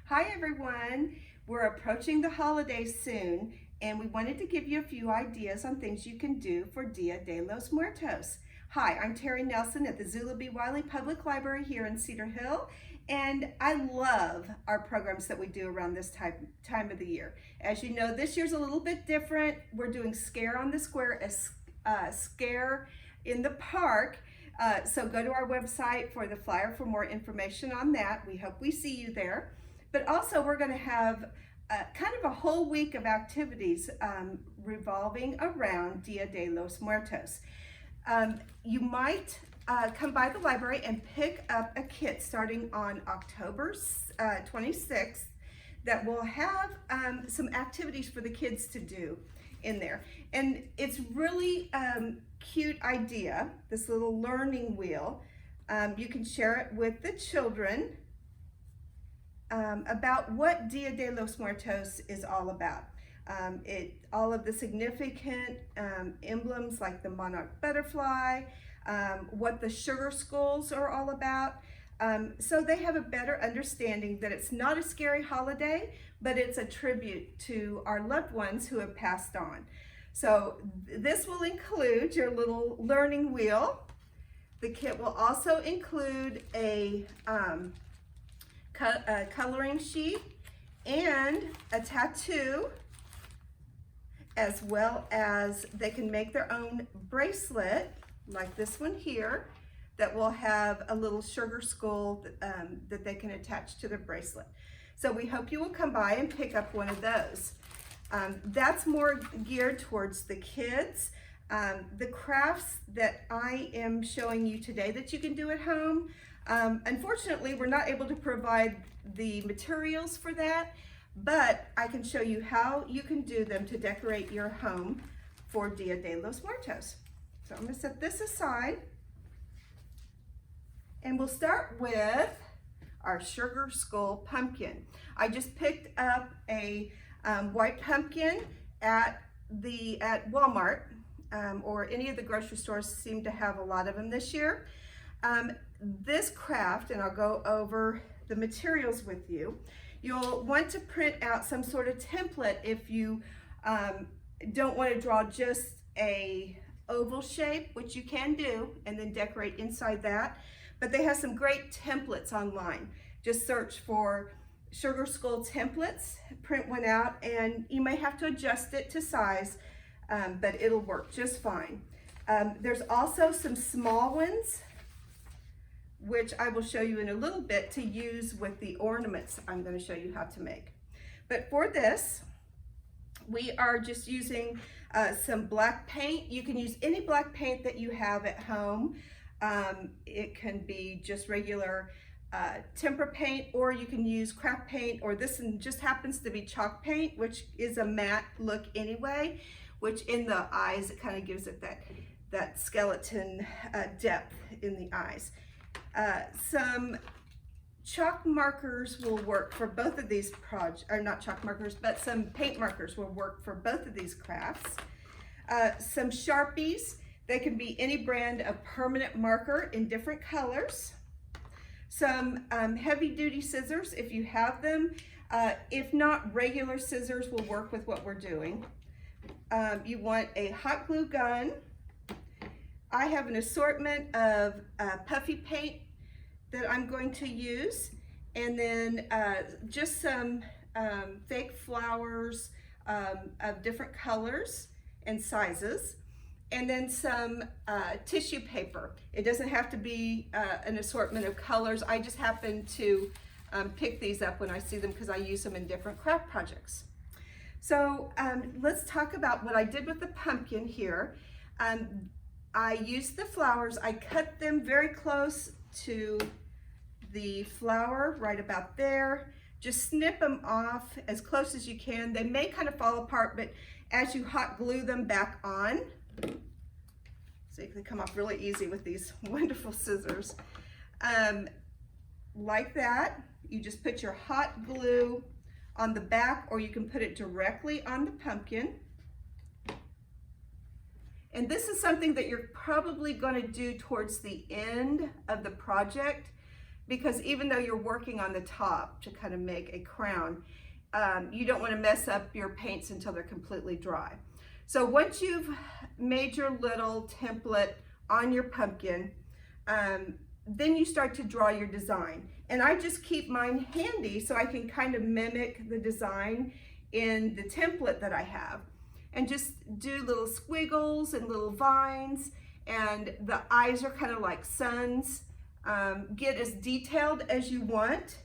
Hi everyone, we're approaching the holidays soon and we wanted to give you a few ideas on things you can do for Dia de los Muertos. Hi, I'm Terry Nelson at the Zula B. Wiley Public Library here in Cedar Hill, and I love our programs that we do around this time of the year. As you know, this year's a little bit different. We're doing Scare on the Square, a scare in the park. So go to our website for the flyer for more information on that. We hope we see you there. But also we're going to have kind of a whole week of activities revolving around Dia de los Muertos. You might come by the library and pick up a kit starting on October 26th that will have some activities for the kids to do in there. And it's really cute idea, this little learning wheel. You can share it with the children about what Dia de los Muertos is all about. All of the significant emblems like the monarch butterfly, what the sugar skulls are all about, so they have a better understanding that it's not a scary holiday, but it's a tribute to our loved ones who have passed on. So this will include your little learning wheel. The kit will also include a coloring sheet and a tattoo, as well as they can make their own bracelet like this one here that will have a little sugar skull that they can attach to their bracelet. So we hope you will come by and pick up one of those. That's more geared towards the kids. The crafts that I am showing you today that you can do at home, unfortunately we're not able to provide the materials for that, but I can show you how you can do them to decorate your home for Dia de los Muertos. So I'm going to set this aside and we'll start with our sugar skull pumpkin. I just picked up a white pumpkin at Walmart or any of the grocery stores seem to have a lot of them this year. This craft, and I'll go over the materials with you, you'll want to print out some sort of template if you don't want to draw just a oval shape, which you can do, and then decorate inside that. But they have some great templates online. Just search for sugar skull templates, print one out, and you may have to adjust it to size, but it'll work just fine. There's also some small ones, which I will show you in a little bit, to use with the ornaments I'm going to show you how to make. But for this, we are just using some black paint. You can use any black paint that you have at home. It can be just regular tempera paint, or you can use craft paint, or this one just happens to be chalk paint, which is a matte look anyway, which in the eyes, it kind of gives it that skeleton depth in the eyes. Some chalk markers will work for both of these projects, or not chalk markers, but some paint markers will work for both of these crafts. Some Sharpies, they can be any brand of permanent marker in different colors. Some heavy-duty scissors if you have them. If not, regular scissors will work with what we're doing. You want a hot glue gun. I have an assortment of puffy paint that I'm going to use, and then just some fake flowers of different colors and sizes, and then some tissue paper. It doesn't have to be an assortment of colors. I just happen to pick these up when I see them because I use them in different craft projects. So let's talk about what I did with the pumpkin here. I used the flowers. I cut them very close to the flower, right about there. Just snip them off as close as you can. They may kind of fall apart, but as you hot glue them back on, so they come off really easy with these wonderful scissors. Like that, you just put your hot glue on the back, or you can put it directly on the pumpkin. And this is something that you're probably going to do towards the end of the project. because even though you're working on the top to kind of make a crown, you don't want to mess up your paints until they're completely dry. So once you've made your little template on your pumpkin, then you start to draw your design. And I just keep mine handy so I can kind of mimic the design in the template that I have. And just do little squiggles and little vines, and the eyes are kind of like suns. Get as detailed as you want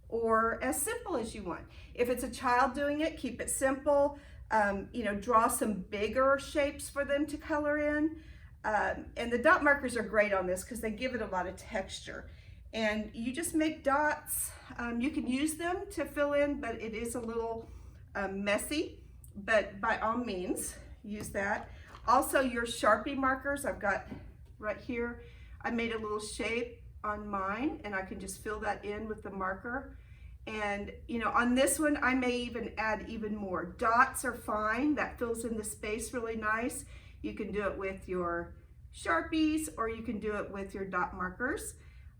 or as simple as you want. If it's a child doing it, keep it simple. You know, draw some bigger shapes for them to color in. And the dot markers are great on this because they give it a lot of texture. And you just make dots. You can use them to fill in, but it is a little messy. But by all means, use that. Also, your Sharpie markers, I've got right here. I made a little shape on mine, and I can just fill that in with the marker. And you know, on this one, I may even add even more. Dots are fine. That fills in the space really nice. You can do it with your Sharpies, or you can do it with your dot markers.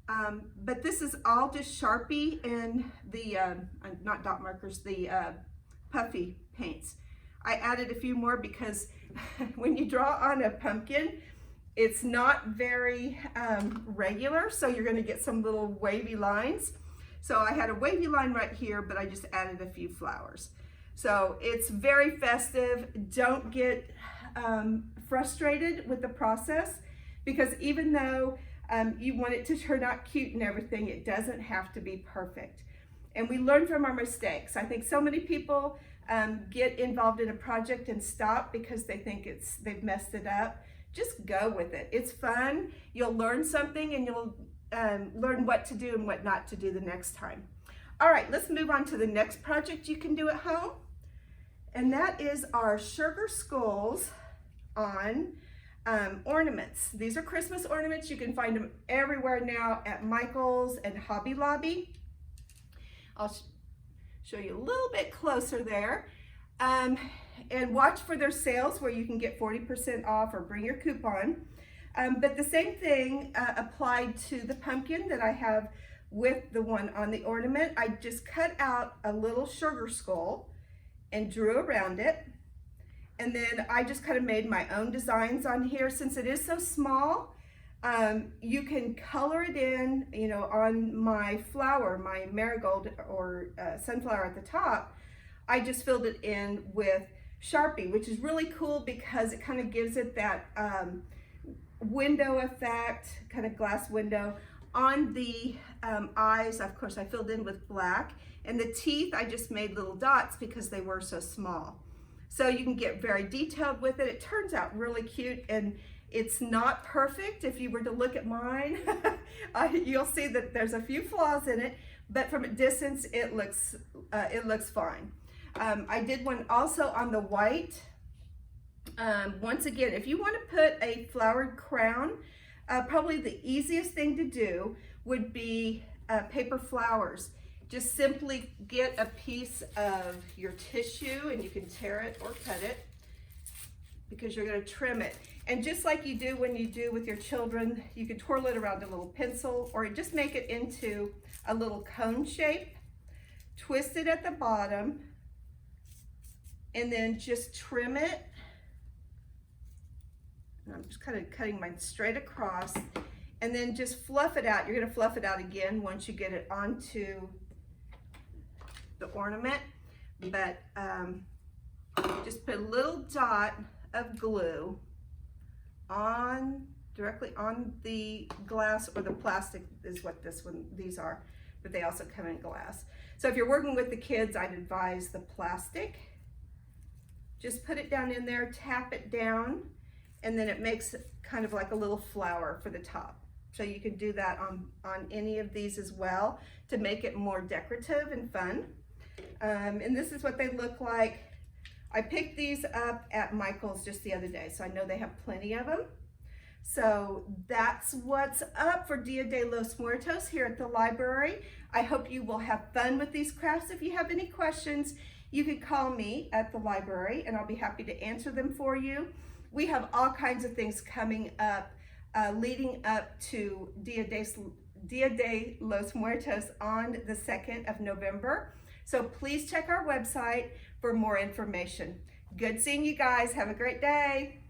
But this is all just Sharpie and the, not dot markers, the puffy paints. I added a few more because when you draw on a pumpkin, it's not very regular, so you're going to get some little wavy lines. So I had a wavy line right here, but I just added a few flowers. So it's very festive. Don't get frustrated with the process, because even though you want it to turn out cute and everything, it doesn't have to be perfect. And we learn from our mistakes. I think so many people get involved in a project and stop because they think they've messed it up. Just go with it. It's fun. You'll learn something, and you'll learn what to do and what not to do the next time. All right, let's move on to the next project you can do at home. And that is our sugar skulls on ornaments. These are Christmas ornaments. You can find them everywhere now at Michael's and Hobby Lobby. I'll show you a little bit closer there. And watch for their sales where you can get 40% off or bring your coupon. But the same thing applied to the pumpkin that I have with the one on the ornament. I just cut out a little sugar skull and drew around it. And then I just kind of made my own designs on here. Since it is so small, you can color it in, you know, on my flower, my marigold or sunflower at the top. I just filled it in with Sharpie, which is really cool because it kind of gives it that window effect, kind of glass window. On the eyes, of course, I filled in with black. And the teeth, I just made little dots because they were so small. So you can get very detailed with it. It turns out really cute, and it's not perfect. If you were to look at mine, you'll see that there's a few flaws in it, but from a distance, it looks fine. I did one also on the white. Once again, if you want to put a flowered crown, probably the easiest thing to do would be paper flowers. Just simply get a piece of your tissue, and you can tear it or cut it because you're going to trim it. And just like you do when you do with your children, you can twirl it around a little pencil, or just make it into a little cone shape, twist it at the bottom, and then just trim it. And I'm just kind of cutting mine straight across, and then just fluff it out. You're going to fluff it out again once you get it onto the ornament, but just put a little dot of glue directly on the glass, or the plastic is what these are, but they also come in glass. So if you're working with the kids, I'd advise the plastic. Just put it down in there, tap it down, and then it makes kind of like a little flower for the top. So you can do that on any of these as well to make it more decorative and fun. And this is what they look like. I picked these up at Michael's just the other day, so I know they have plenty of them. So that's what's up for Dia de los Muertos here at the library. I hope you will have fun with these crafts. If you have any questions, you can call me at the library, and I'll be happy to answer them for you. We have all kinds of things coming up leading up to Dia Dia de los Muertos on the 2nd of November. So please check our website for more information. Good seeing you guys. Have a great day.